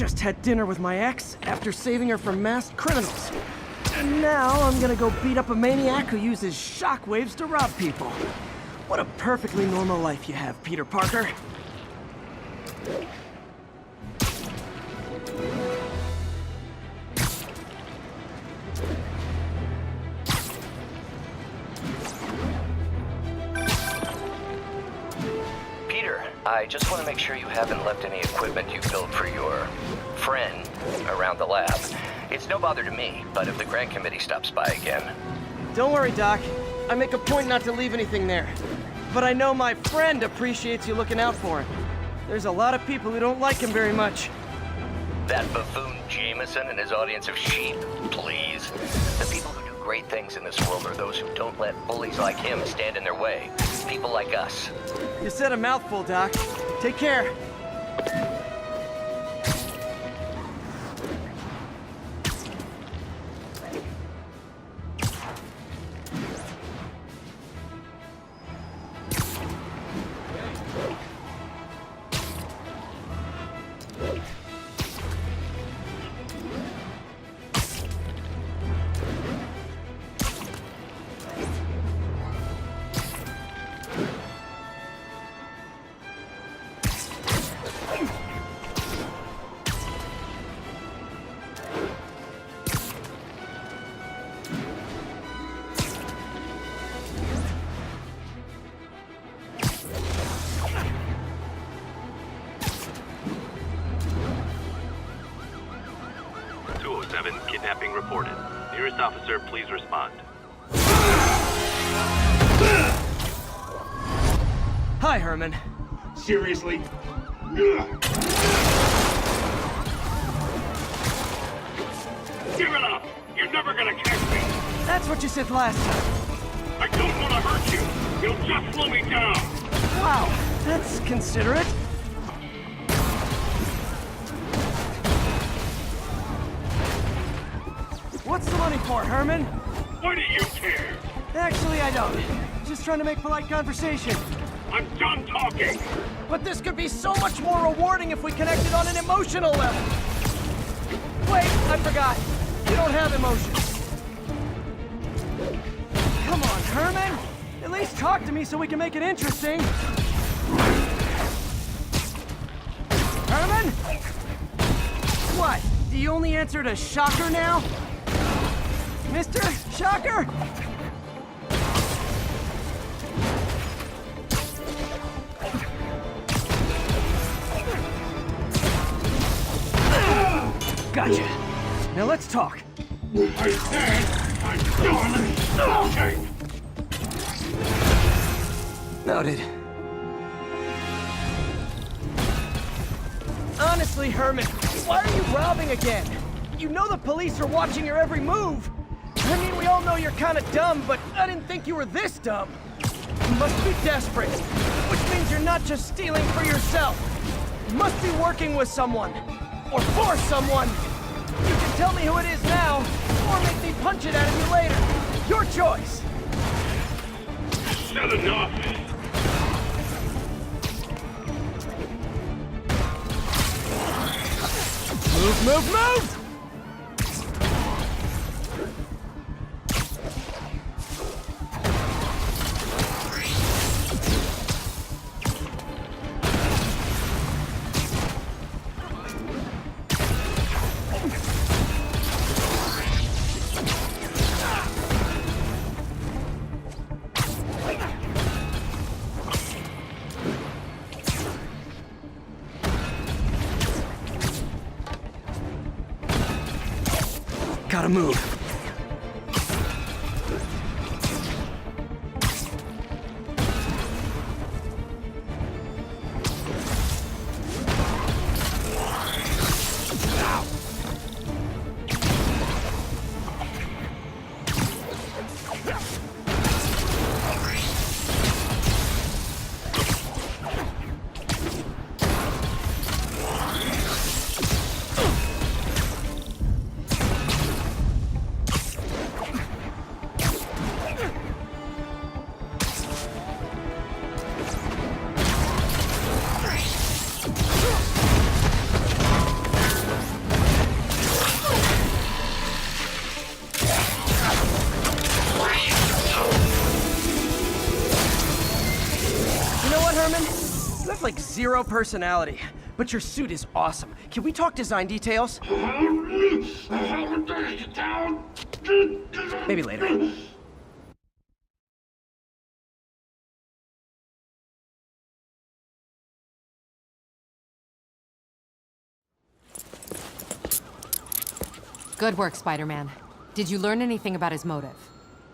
just had dinner with my ex after saving her from masked criminals. And now I'm gonna go beat up a maniac who uses shockwaves to rob people. What a perfectly normal life you have, Peter Parker. Peter, I just want to make sure you haven't left any equipment you built for your friend around the lab. It's no bother to me, but if the grant committee stops by again... Don't worry, Doc. I make a point not to leave anything there. But I know my friend appreciates you looking out for him. There's a lot of people who don't like him very much. That buffoon Jameson and his audience of sheep, please. The people who do great things in this world are those who don't let bullies like him stand in their way. People like us. You said a mouthful, Doc. Take care. Kidnapping reported. Nearest officer, please respond. Hi, Herman. Seriously? Give it up! You're never gonna catch me! That's what you said last time. I don't want to hurt you! You'll just slow me down! Wow, that's considerate. What's the money for, Herman? Why do you care? Actually, I don't. Just trying to make polite conversation. I'm done talking! But this could be so much more rewarding if we connected on an emotional level. Wait, I forgot. You don't have emotions. Come on, Herman. At least talk to me so we can make it interesting. Herman? What? Do you only answer to Shocker now? Mr. Shocker? Gotcha. Now let's talk. I said I'm done talking! Noted. Honestly, Herman, why are you robbing again? You know the police are watching your every move. I mean, we all know you're kind of dumb, but I didn't think you were this dumb. You must be desperate, which means you're not just stealing for yourself. You must be working with someone, or for someone. You can tell me who it is now, or make me punch it out of you later. Your choice. Said enough! Move, move, move! Gotta move. have like zero personality, but your suit is awesome. Can we talk design details? Maybe later. Good work, Spider-Man. Did you learn anything about his motive?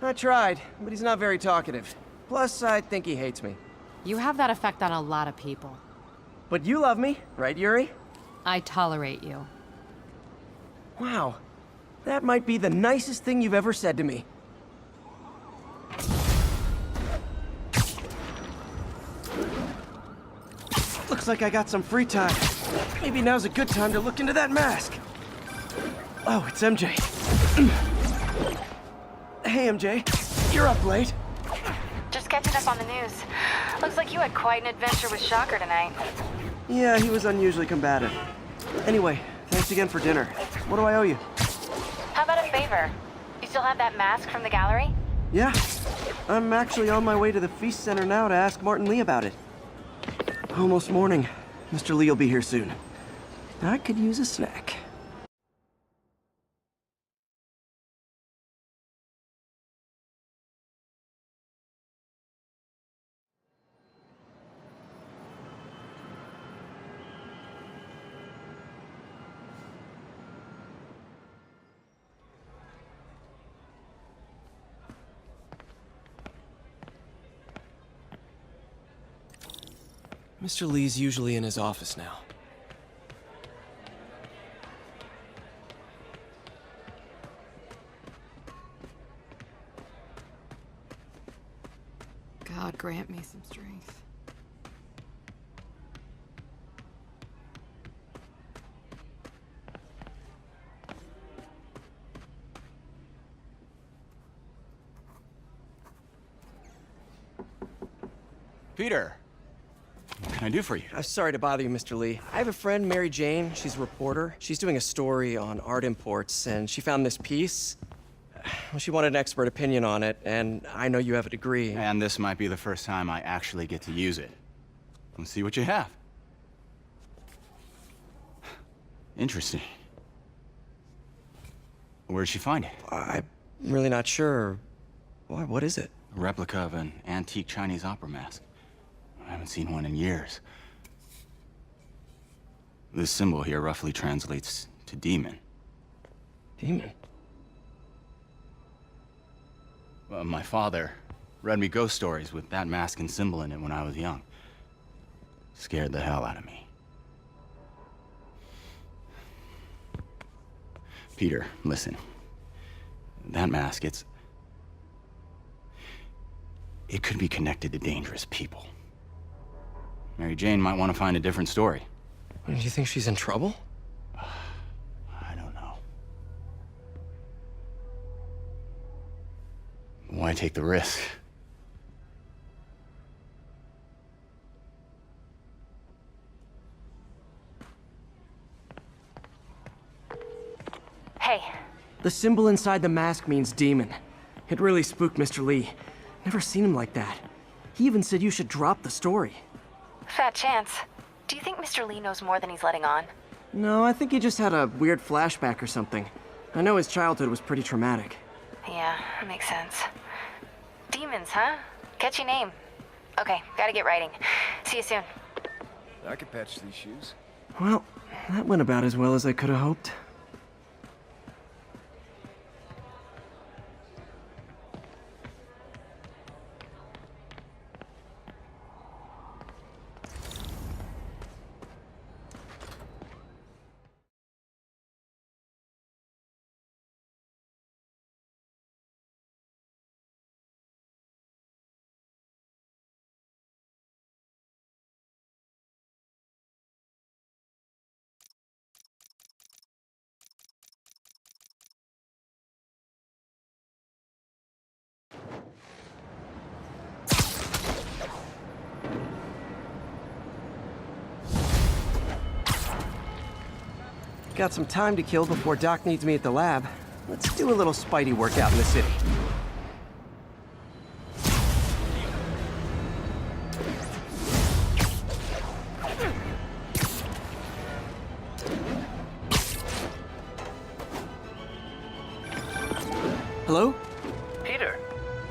I tried, but he's not very talkative. Plus, I think he hates me. You have that effect on a lot of people. But you love me, right, Yuri? I tolerate you. Wow. That might be the nicest thing you've ever said to me. Looks like I got some free time. Maybe now's a good time to look into that mask. Oh, it's MJ. Hey, MJ. You're up late. Just catching up on the news. Looks like you had quite an adventure with Shocker tonight. Yeah, he was unusually combative. Anyway, thanks again for dinner. What do I owe you? How about a favor? You still have that mask from the gallery? Yeah. I'm actually on my way to the Feast Center now to ask Martin Lee about it. Almost morning. Mr. Lee will be here soon. I could use a snack. Mr. Lee's usually in his office now. God grant me some strength. Peter, what can I do for you? I'm sorry to bother you, Mr. Lee. I have a friend, Mary Jane. She's a reporter. She's doing a story on art imports, and she found this piece. Well, she wanted an expert opinion on it, and I know you have a degree. And this might be the first time I actually get to use it. Let's see what you have. Interesting. Where'd she find it? I'm really not sure. Why, what is it? A replica of an antique Chinese opera mask. I haven't seen one in years. This symbol here roughly translates to demon. Demon? My father read me ghost stories with that mask and symbol in it when I was young. Scared the hell out of me. Peter, listen. That mask, it could be connected to dangerous people. Mary Jane might want to find a different story. Do you think she's in trouble? I don't know. Why take the risk? Hey, The symbol inside the mask means demon. It really spooked Mr. Lee. Never seen him like that. He even said you should drop the story. fat chance. Do you think Mr. Lee knows more than he's letting on? No, I think he just had a weird flashback or something. I know his childhood was pretty traumatic. Yeah, that makes sense. Demons, huh? Catchy name. Okay, gotta get writing. See you soon. I could patch these shoes. Well, that went about as well as I could have hoped. Got some time to kill before Doc needs me at the lab. Let's do a little Spidey workout in the city.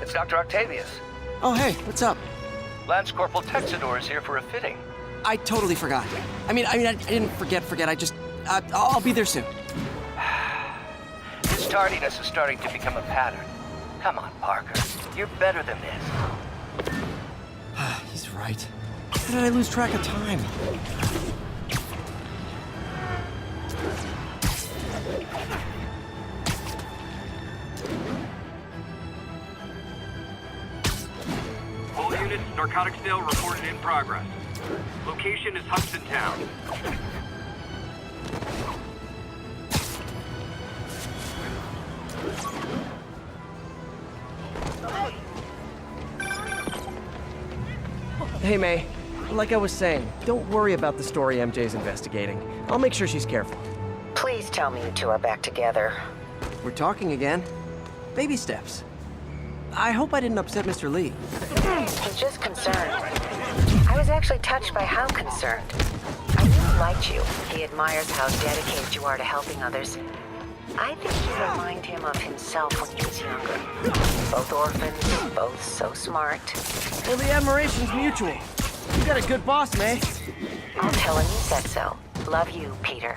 It's Dr. Octavius. Oh, hey, what's up? Lance Corporal Texador is here for a fitting. I totally forgot. I didn't forget. I'll be there soon. This tardiness is starting to become a pattern. Come on, Parker. You're better than this. He's right. How did I lose track of time? All units, narcotics sale reported in progress. Location is Hudson Town. Hey, May. Like I was saying, don't worry about the story MJ's investigating. I'll make sure she's careful. Please tell me you two are back together. We're talking again. Baby steps. I hope I didn't upset Mr. Lee. He's just concerned. I was actually touched by how concerned. I really liked you. He admires how dedicated you are to helping others. I think you remind him of himself when he was younger. Both orphans, both so smart. Well, the admiration's mutual. You got a good boss, May. I'll tell him you said so. Love you, Peter.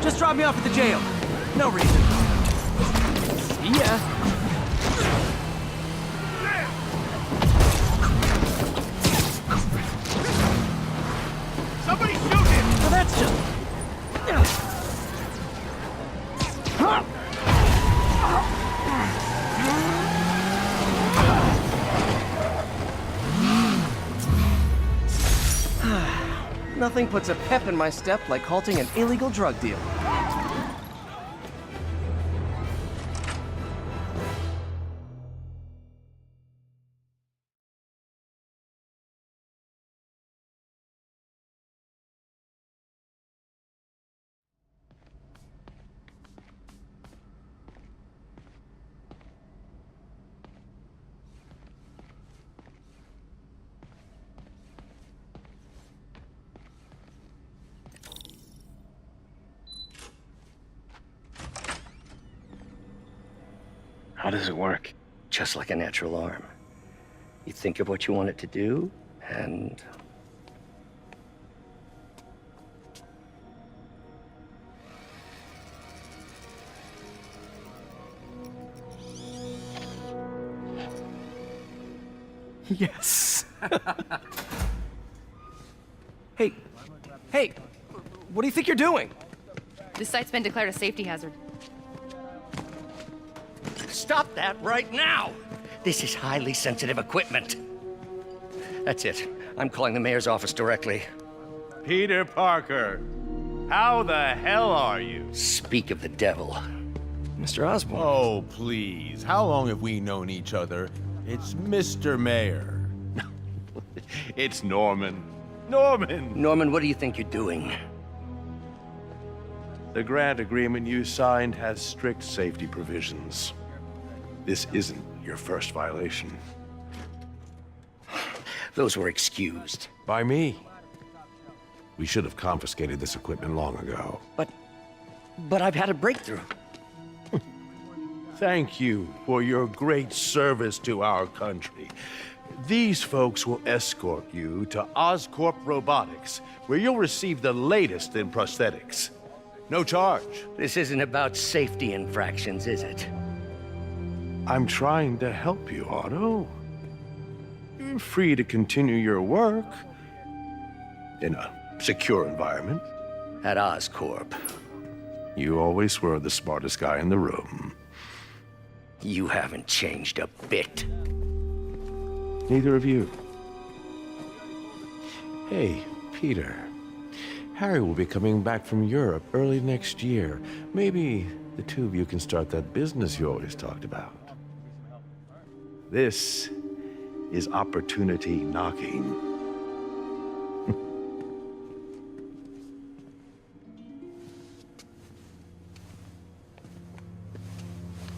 Just drop me off at the jail. No reason. See ya. Somebody shoot him! Well, that's just... Nothing puts a pep in my step like halting an illegal drug deal. How does it work? Just like a natural arm. You think of what you want it to do, and... Yes. Hey, what do you think you're doing? This site's been declared a safety hazard. Stop that right now! This is highly sensitive equipment. That's it. I'm calling the mayor's office directly. Peter Parker, how the hell are you? Speak of the devil. Mr. Osborn. Oh, please. How long have we known each other? It's Mr. Mayor. It's Norman. Norman, what do you think you're doing? The grant agreement you signed has strict safety provisions. This isn't your first violation. Those were excused. By me. We should have confiscated this equipment long ago. But I've had a breakthrough. Thank you for your great service to our country. These folks will escort you to Oscorp Robotics, where you'll receive the latest in prosthetics. No charge. This isn't about safety infractions, is it? I'm trying to help you, Otto. You're free to continue your work in a secure environment. At Oscorp. You always were the smartest guy in the room. You haven't changed a bit. Neither of you. Hey, Peter. Harry will be coming back from Europe early next year. Maybe the two of you can start that business you always talked about. This is opportunity knocking.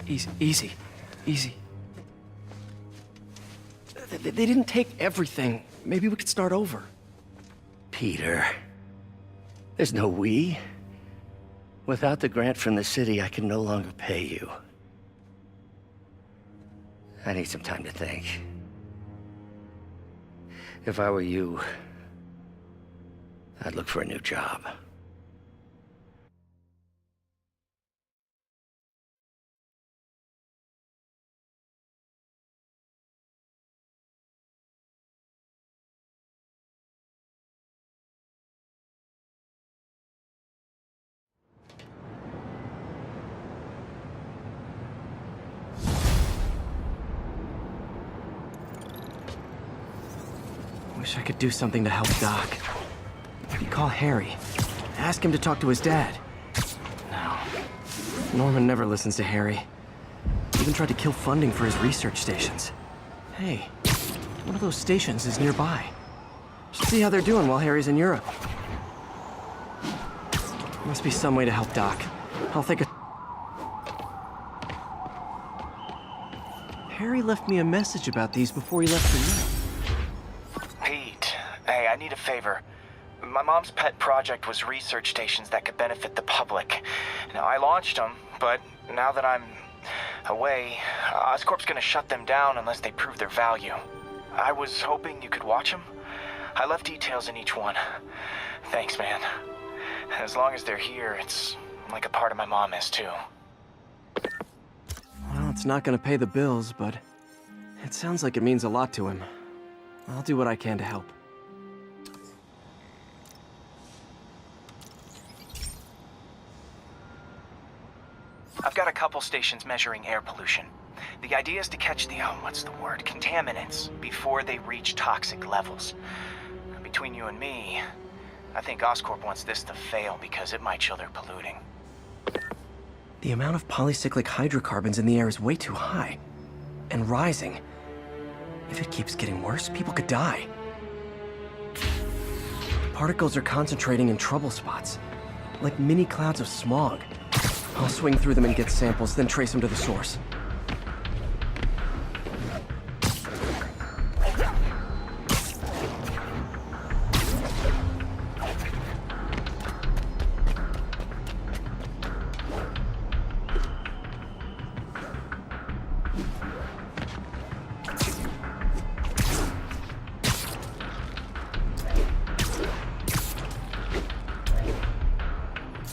Easy. They didn't take everything. Maybe we could start over. Peter, there's no we. Without the grant from the city, I can no longer pay you. I need some time to think. If I were you, I'd look for a new job. Wish I could do something to help Doc. Maybe call Harry. Ask him to talk to his dad. No. Norman never listens to Harry. Even tried to kill funding for his research stations. Hey, one of those stations is nearby. Should see how they're doing while Harry's in Europe. Must be some way to help Doc. I'll think of... Harry left me a message about these before he left for Europe. Pete, hey, I need a favor. My mom's pet project was research stations that could benefit the public. Now, I launched them, but now that I'm away, Oscorp's gonna shut them down unless they prove their value. I was hoping you could watch them. I left details in each one. Thanks, man. As long as they're here, it's like a part of my mom is, too. Well, it's not gonna pay the bills, but it sounds like it means a lot to him. I'll do what I can to help. I've got a couple stations measuring air pollution. The idea is to catch the, contaminants before they reach toxic levels. Between you and me, I think Oscorp wants this to fail because it might show they're polluting. The amount of polycyclic hydrocarbons in the air is way too high. And rising. If it keeps getting worse, people could die. Particles are concentrating in trouble spots, like mini clouds of smog. I'll swing through them and get samples, then trace them to the source.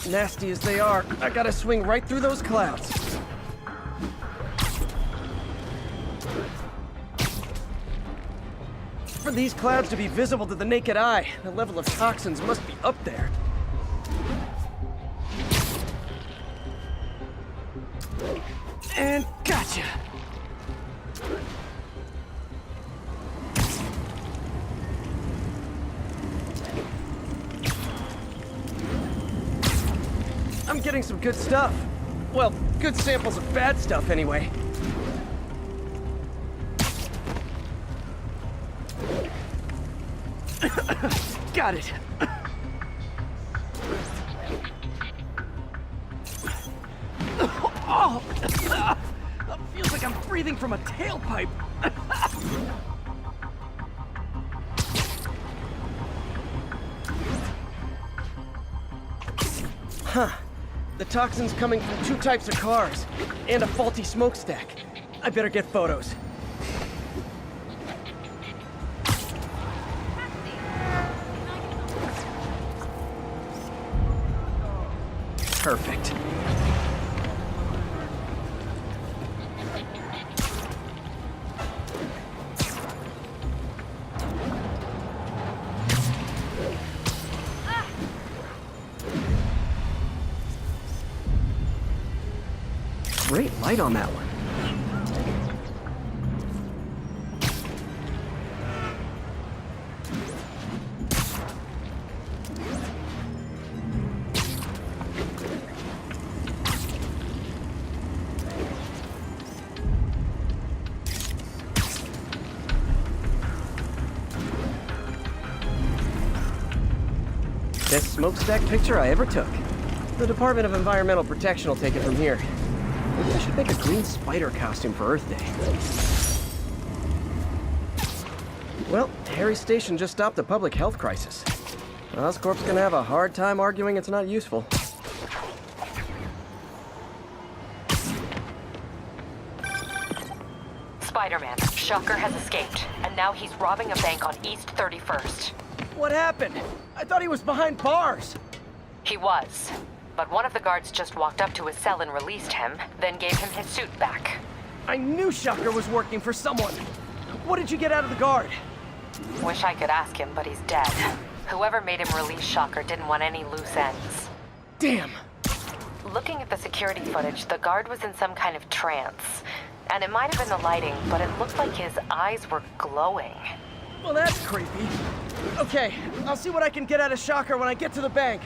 Nasty as they are, I gotta swing right through those clouds. For these clouds to be visible to the naked eye, the level of toxins must be up there. And gotcha! I'm getting some good stuff. Well, good samples of bad stuff, anyway. Got it. Oh! Feels like I'm breathing from a tailpipe. Huh. The toxin's coming from 2 types of cars, and a faulty smokestack. I better get photos. Perfect. Great light on that one. Best smokestack picture I ever took. The Department of Environmental Protection will take it from here. Maybe I should make a green spider costume for Earth Day. Well, Harry's station just stopped a public health crisis. Oscorp's gonna have a hard time arguing it's not useful. Spiderman, Shocker has escaped, and now he's robbing a bank on East 31st. What happened? I thought he was behind bars. He was, but one of the guards just walked up to his cell and released him, then gave him his suit back. I knew Shocker was working for someone. What did you get out of the guard? Wish I could ask him, but he's dead. Whoever made him release Shocker didn't want any loose ends. Damn. Looking at the security footage, the guard was in some kind of trance. And it might have been the lighting, but it looked like his eyes were glowing. Well, that's creepy. Okay, I'll see what I can get out of Shocker when I get to the bank.